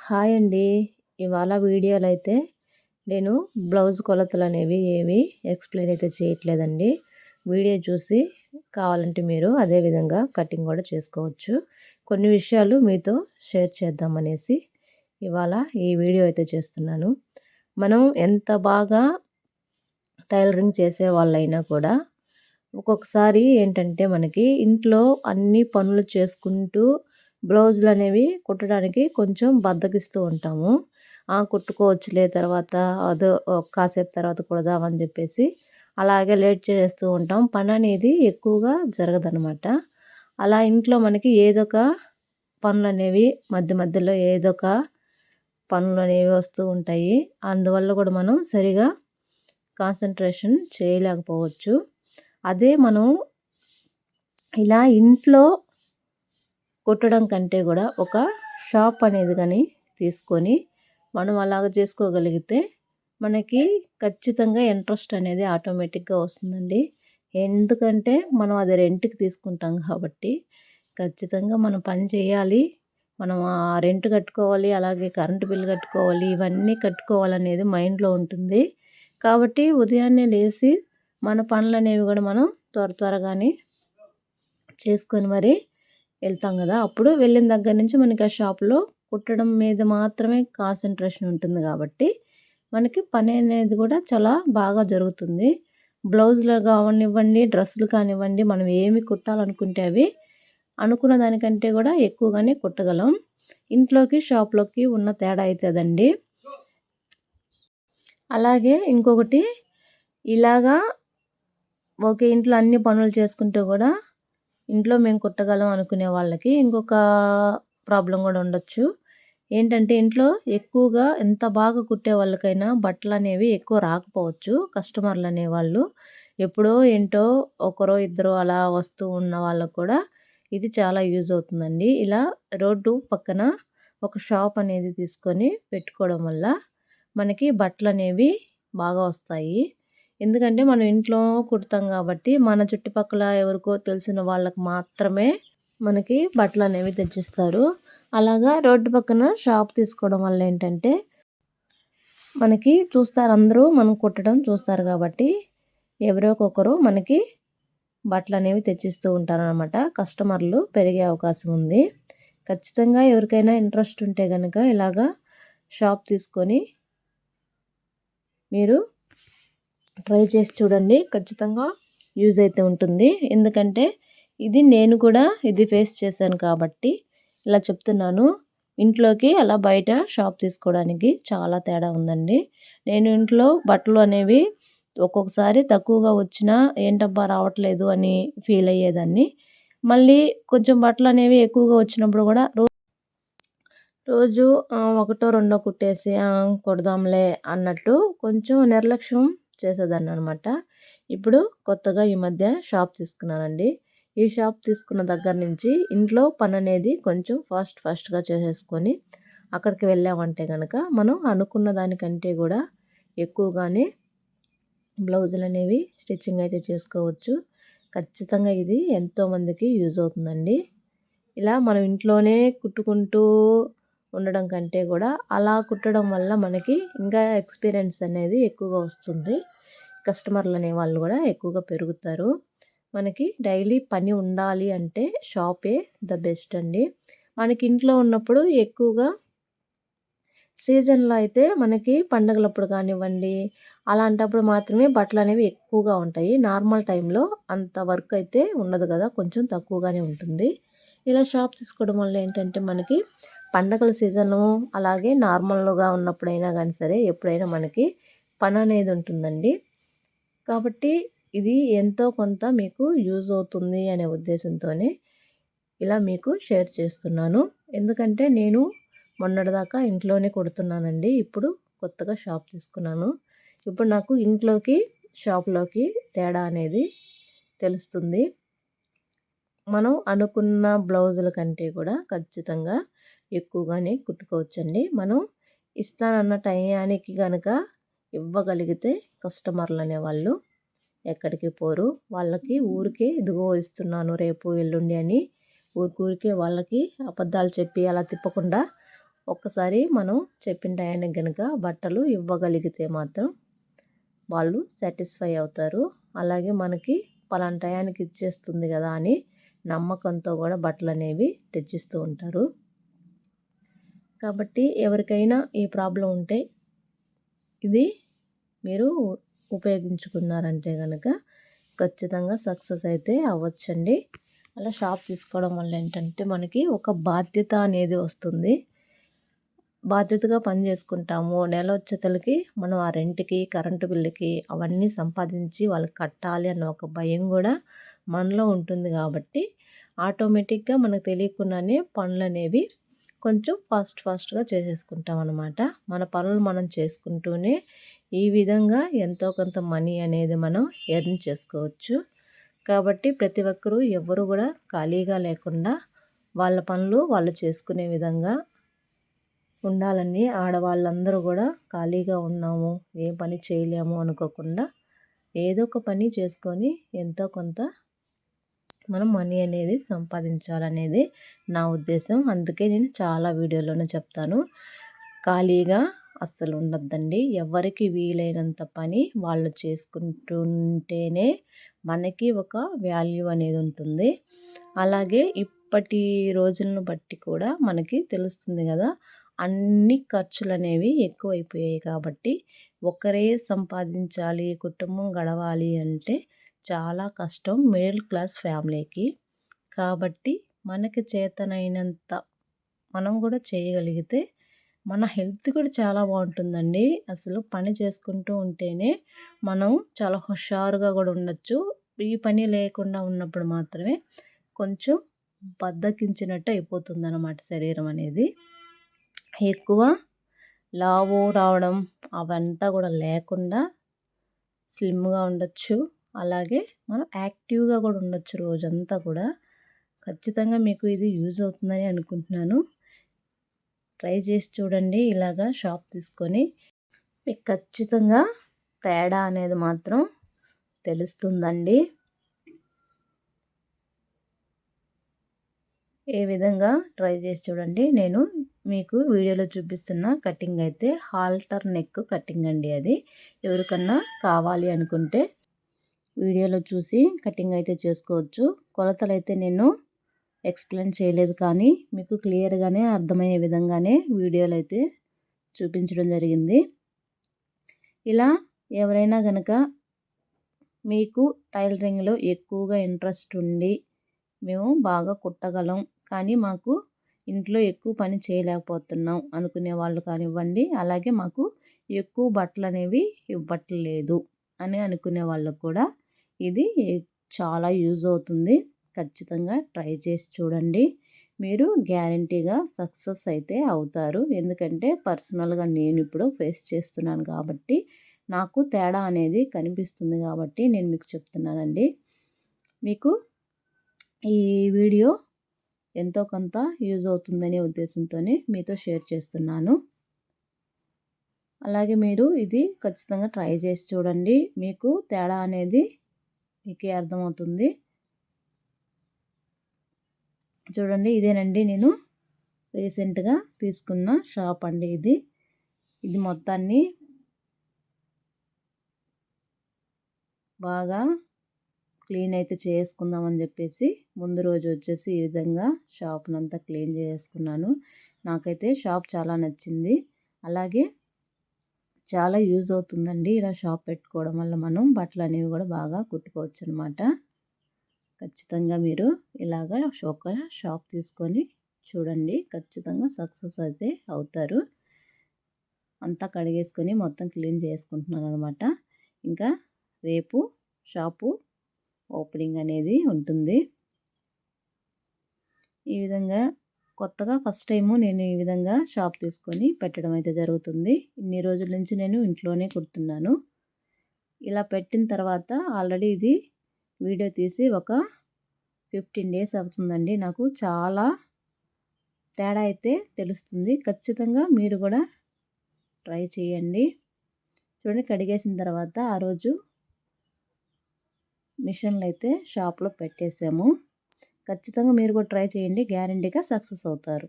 Hi అండి. ఇవాళ వీడియోలో అయితే నేను బ్లౌజ్ కొలతలనేవి ఏవి ఎక్స్‌ప్లెయిన్ అయితే చేయట్లేదండి. వీడియో చూసి కావాలంటే మీరు అదే విధంగా కటింగ్ కూడా చేసుకోవచ్చు. కొన్ని విషయాలు మీతో షేర్ చేద్దామనేసి ఇవాళ ఈ వీడియో అయితే చేస్తున్నాను. మనం ఎంత బాగా టైలరింగ్ చేసేవాళ్ళైనా కూడా ఒక్కొక్కసారి ఏంటంటే మనకి ఇంట్లో అన్ని పనులు చేసుకుంటూ బ్లౌజులనేవి కుట్టడానికి కొంచెం బద్ధకిస్తూ ఉంటాము. కుట్టుకోవచ్చులే తర్వాత అదో కాసేపు తర్వాత కుడదామని చెప్పేసి అలాగే లేట్ చేస్తూ ఉంటాం. పననేది ఎక్కువగా జరగదనమాట. అలా ఇంట్లో మనకి ఏదొక పనులనేవి మధ్య మధ్యలో ఏదొక పనులనేవి వస్తూ ఉంటాయి. అందువల్ల కూడా మనం సరిగా కాన్సంట్రేషన్ చేయలేకపోవచ్చు. అదే మనం ఇలా ఇంట్లో కుట్టడం కంటే కూడా ఒక షాప్ అనేది కానీ తీసుకొని మనం అలాగ చేసుకోగలిగితే మనకి ఖచ్చితంగా ఇంట్రెస్ట్ అనేది ఆటోమేటిక్గా వస్తుందండి. ఎందుకంటే మనం అది రెంట్‌కి తీసుకుంటాం కాబట్టి ఖచ్చితంగా మనం పని చేయాలి. మనం ఆ రెంట్ కట్టుకోవాలి, అలాగే కరెంటు బిల్ కట్టుకోవాలి, ఇవన్నీ కట్టుకోవాలనేది మైండ్‌లో ఉంటుంది. కాబట్టి ఉదయాన్నే లేసి మన పనులనేవి కూడా మనం త్వరగానే చేసుకొని మరి వెళ్తాం కదా! అప్పుడు వెళ్ళిన దగ్గర నుంచి మనకి ఆ షాప్‌లో కుట్టడం మీద మాత్రమే కాన్సంట్రేషన్ ఉంటుంది కాబట్టి మనకి పని అనేది కూడా చాలా బాగా జరుగుతుంది. బ్లౌజులు కానివ్వండి, డ్రెస్సులు కానివ్వండి, మనం ఏమి కుట్టాలనుకుంటే అవి అనుకున్న దానికంటే కూడా ఎక్కువగానే కుట్టగలం. ఇంట్లోకి షాప్‌లోకి ఉన్న తేడా అయితే అదండి. అలాగే ఇంకొకటి ఇలాగా ఒకే ఇంట్లో అన్ని పనులు చేసుకుంటూ కూడా ఇంట్లో మేము కుట్టగలం అనుకునే వాళ్ళకి ఇంకొక ప్రాబ్లం కూడా ఉండొచ్చు. ఏంటంటే ఇంట్లో ఎక్కువగా ఎంత బాగా కుట్టే వాళ్ళకైనా బట్టలనేవి ఎక్కువ రాకపోవచ్చు. కస్టమర్లు అనేవాళ్ళు ఎప్పుడో ఏంటో ఒకరో ఇద్దరో అలా వస్తూ ఉన్న వాళ్ళకు కూడా ఇది చాలా యూజ్ అవుతుందండి. ఇలా రోడ్డు పక్కన ఒక షాప్ అనేది తీసుకొని పెట్టుకోవడం వల్ల మనకి బట్టలనేవి బాగా వస్తాయి. ఎందుకంటే మనం ఇంట్లో కుడతాం కాబట్టి మన చుట్టుపక్కల ఎవరికో తెలిసిన వాళ్ళకి మాత్రమే మనకి బట్టలనేవి తెచ్చిస్తారు. అలాగా రోడ్డు పక్కన షాప్ తీసుకోవడం వల్ల ఏంటంటే మనకి చూస్తారు, అందరూ మనం కుట్టడం చూస్తారు కాబట్టి ఎవరో ఒకరు మనకి బట్టలనేవి తెచ్చిస్తూ ఉంటారనమాట. కస్టమర్లు పెరిగే అవకాశం ఉంది. ఖచ్చితంగా ఎవరికైనా ఇంట్రెస్ట్ ఉంటే గనక ఇలాగా షాప్ తీసుకొని మీరు ట్రై చేసి చూడండి. ఖచ్చితంగా యూజ్ అయితే ఉంటుంది. ఎందుకంటే నేను కూడా ఇది ఫేస్ చేశాను కాబట్టి ఇలా చెప్తున్నాను. ఇంట్లోకి అలా బయట షాప్ తీసుకోవడానికి చాలా తేడా ఉందండి. నేను ఇంట్లో బట్టలు అనేవి ఒక్కొక్కసారి తక్కువగా వచ్చినా ఏంటబ్బా రావట్లేదు అని ఫీల్ అయ్యేదాన్ని. మళ్ళీ కొంచెం బట్టలు అనేవి ఎక్కువగా వచ్చినప్పుడు కూడా రోజు ఒకటో రెండో కుట్టేసి కుడదాంలే అన్నట్టు కొంచెం నిర్లక్ష్యం చేసేదాన్ననమాట. ఇప్పుడు కొత్తగా ఈ మధ్య షాప్ తీసుకున్నానండి. ఈ షాప్ తీసుకున్న దగ్గర నుంచి ఇంట్లో పననేది కొంచెం ఫాస్ట్‌గా చేసేసుకొని అక్కడికి వెళ్ళామంటే గనక మనం అనుకున్న దానికంటే కూడా ఎక్కువగానే బ్లౌజులనేవి స్టిచ్చింగ్ అయితే చేసుకోవచ్చు. ఖచ్చితంగా ఇది ఎంతోమందికి యూజ్ అవుతుందండి. ఇలా మనం ఇంట్లోనే కుట్టుకుంటూ ఉండడం కంటే కూడా అలా కుట్టడం వల్ల మనకి ఇంకా ఎక్స్పీరియన్స్ అనేది ఎక్కువగా వస్తుంది. కస్టమర్లు అనేవాళ్ళు కూడా ఎక్కువగా పెరుగుతారు. మనకి డైలీ పని ఉండాలి అంటే షాపే ద బెస్ట్ అండి. మనకి ఇంట్లో ఉన్నప్పుడు ఎక్కువగా సీజన్‌లో అయితే మనకి పండగలప్పుడు కానివ్వండి, అలాంటప్పుడు మాత్రమే బట్టలనేవి ఎక్కువగా ఉంటాయి. నార్మల్ టైంలో అంత వర్క్ అయితే ఉండదు కదా! కొంచెం తక్కువగానే ఉంటుంది. ఇలా షాప్ తీసుకోవడం వల్ల ఏంటంటే మనకి పండగల సీజను అలాగే నార్మల్‌గా ఉన్నప్పుడైనా గానీ సరే ఎప్పుడైనా మనకి పననేది ఉంటుందండి. కాబట్టి ఇది ఎంతో కొంత మీకు యూజ్ అవుతుంది అనే ఉద్దేశంతోనే ఇలా మీకు షేర్ చేస్తున్నాను. ఎందుకంటే నేను మొన్నటిదాకా ఇంట్లోనే కుడుతున్నానండి. ఇప్పుడు కొత్తగా షాప్ తీసుకున్నాను. ఇప్పుడు నాకు ఇంట్లోకి, షాప్‌లోకి తేడా అనేది తెలుస్తుంది. మనం అనుకున్న బ్లౌజుల కంటే కూడా ఖచ్చితంగా ఎక్కువగానే కుట్టుకోవచ్చండి. మనం ఇస్తానన్న టయానికి గనక ఇవ్వగలిగితే కస్టమర్లు అనేవాళ్ళు ఎక్కడికి పోరు. వాళ్ళకి ఊరికే ఇదిగో ఇస్తున్నాను రేపు, ఎల్లుండి అని ఊరికే వాళ్ళకి అబద్ధాలు చెప్పి అలా తిప్పకుండా ఒక్కసారి మనం చెప్పిన టయానికి గనుక బట్టలు ఇవ్వగలిగితే మాత్రం వాళ్ళు సాటిస్ఫై అవుతారు. అలాగే మనకి పలానా టయానికి ఇచ్చేస్తుంది కదా అని నమ్మకంతో కూడా బట్టలు అనేవి తెచ్చిస్తూ ఉంటారు. కాబట్టి ఎవరికైనా ఈ ప్రాబ్లం ఉంటే ఇది మీరు ఉపయోగించుకున్నారంటే కనుక ఖచ్చితంగా సక్సెస్ అయితే అవ్వచ్చండి. అలా షాప్ తీసుకోవడం వల్ల ఏంటంటే మనకి ఒక బాధ్యత అనేది వస్తుంది. బాధ్యతగా పని చేసుకుంటాము. నెల వచ్చేతలకి మనం ఆ రెంట్‌కి, కరెంటు బిల్లుకి అవన్నీ సంపాదించి వాళ్ళకి కట్టాలి అన్న ఒక భయం కూడా మనలో ఉంటుంది కాబట్టి ఆటోమేటిక్‌గా మనకు తెలియకుండానే పనులనేవి కొంచెం ఫాస్ట్‌గా చేసేసుకుంటాం అనమాట. మన పనులు మనం చేసుకుంటూనే ఈ విధంగా ఎంతో కొంత మనీ అనేది మనం ఎర్న్ చేసుకోవచ్చు. కాబట్టి ప్రతి ఒక్కరూ ఎవ్వరు కూడా ఖాళీగా లేకుండా వాళ్ళ పనులు వాళ్ళు చేసుకునే విధంగా ఉండాలని ఆడవాళ్ళందరూ కూడా ఖాళీగా ఉన్నాము, ఏ పని చేయలేము అనుకోకుండా ఏదో ఒక పని చేసుకొని ఎంతో కొంత మనం మనీ అనేది సంపాదించాలనేది నా ఉద్దేశం. అందుకే నేను చాలా వీడియోలోనే చెప్తాను, ఖాళీగా అస్సలు ఉండొద్దండి. ఎవరికి వీలైనంత పని వాళ్ళు చేసుకుంటుంటేనే మనకి ఒక వాల్యూ అనేది ఉంటుంది. అలాగే ఇప్పటి రోజులను బట్టి కూడా మనకి తెలుస్తుంది కదా, అన్ని ఖర్చులు అనేవి ఎక్కువైపోయాయి కాబట్టి ఒకరే సంపాదించాలి, కుటుంబం గడవాలి అంటే చాలా కష్టం మిడిల్ క్లాస్ ఫ్యామిలీకి. కాబట్టి మనకి చేతనైనంత మనం కూడా చేయగలిగితే మన హెల్త్ కూడా చాలా బాగుంటుందండి. అసలు పని చేసుకుంటూ ఉంటేనే మనం చాలా హుషారుగా కూడా ఉండొచ్చు. ఈ పని లేకుండా ఉన్నప్పుడు మాత్రమే కొంచెం బద్ధకించినట్టు అయిపోతుందన్నమాట శరీరం అనేది. ఎక్కువ లావు రావడం అవంతా కూడా లేకుండా స్లిమ్గా ఉండొచ్చు. అలాగే మనం యాక్టివ్గా కూడా ఉండొచ్చు రోజంతా కూడా. ఖచ్చితంగా మీకు ఇది యూజ్ అవుతుందని అనుకుంటున్నాను. ట్రై చేసి చూడండి ఇలాగా షాప్ తీసుకొని. మీకు ఖచ్చితంగా తేడా అనేది మాత్రం తెలుస్తుందండి. ఏ విధంగా ట్రై చేసి చూడండి. నేను మీకు వీడియోలో చూపిస్తున్న కటింగ్ అయితే హాల్టర్ నెక్ కటింగ్ అండి. అది ఎవరికన్నా కావాలి అనుకుంటే వీడియోలో చూసి కటింగ్ అయితే చేసుకోవచ్చు. కొలతలు అయితే నేను ఎక్స్ప్లెయిన్ చేయలేదు, కానీ మీకు క్లియర్గానే అర్థమయ్యే విధంగానే వీడియోలో అయితే చూపించడం జరిగింది. ఇలా ఎవరైనా కనుక మీకు టైలరింగ్లో ఎక్కువగా ఇంట్రెస్ట్ ఉండి మేము బాగా కుట్టగలం కానీ మాకు ఇంట్లో ఎక్కువ పని చేయలేకపోతున్నాం అనుకునే వాళ్ళు కానివ్వండి, అలాగే మాకు ఎక్కువ బట్టలు అనేవి ఇవ్వట్లేదు అని అనుకునే వాళ్ళకు కూడా ఇది చాలా యూజ్ అవుతుంది. ఖచ్చితంగా ట్రై చేసి చూడండి. మీరు గ్యారంటీగా సక్సెస్ అయితే అవుతారు. ఎందుకంటే పర్సనల్గా నేను ఇప్పుడు ఫేస్ చేస్తున్నాను కాబట్టి నాకు తేడా అనేది కనిపిస్తుంది కాబట్టి నేను మీకు చెప్తున్నానండి. మీకు ఈ వీడియో ఎంతో కొంత యూజ్ అవుతుందనే ఉద్దేశంతోనే మీతో షేర్ చేస్తున్నాను. అలాగే మీరు ఇది ఖచ్చితంగా ట్రై చేసి చూడండి. మీకు తేడా అనేది మీకే అర్థమవుతుంది. చూడండి, ఇదేనండి నేను రీసెంట్గా తీసుకున్న షాప్ అండి ఇది. ఇది మొత్తాన్ని బాగా క్లీన్ అయితే చేసుకుందామని చెప్పేసి ముందు రోజు వచ్చేసి ఈ విధంగా షాప్నంతా క్లీన్ చేసుకున్నాను. నాకైతే షాప్ చాలా నచ్చింది. అలాగే చాలా యూజ్ అవుతుందండి ఇలా షాప్ పెట్టుకోవడం వల్ల. మనం బట్టలు అనేవి కూడా బాగా కుట్టుకోవచ్చు అనమాట. ఖచ్చితంగా మీరు ఇలాగా ఒక షాప్ తీసుకొని చూడండి, ఖచ్చితంగా సక్సెస్ అయితే అవుతారు. అంతా కడిగేసుకొని మొత్తం క్లీన్ చేసుకుంటున్నాను అనమాట. ఇంకా రేపు షాపు ఓపెనింగ్ అనేది ఉంటుంది. ఈ విధంగా కొత్తగా ఫస్ట్ టైము నేను ఈ విధంగా షాప్ తీసుకొని పెట్టడం అయితే జరుగుతుంది. ఇన్ని రోజుల నుంచి నేను ఇంట్లోనే కుడుతున్నాను. ఇలా పెట్టిన తర్వాత ఆల్రెడీ ఇది వీడియో తీసి ఒక 15 డేస్ అవుతుందండి. నాకు చాలా తేడా అయితే తెలుస్తుంది. ఖచ్చితంగా మీరు కూడా ట్రై చేయండి. చూడండి, కడిగేసిన తర్వాత ఆ రోజు మిషన్లు అయితే షాప్లో పెట్టేసాము. ఖచ్చితంగా మీరు కూడా ట్రై చేయండి, గ్యారంటీగా సక్సెస్ అవుతారు.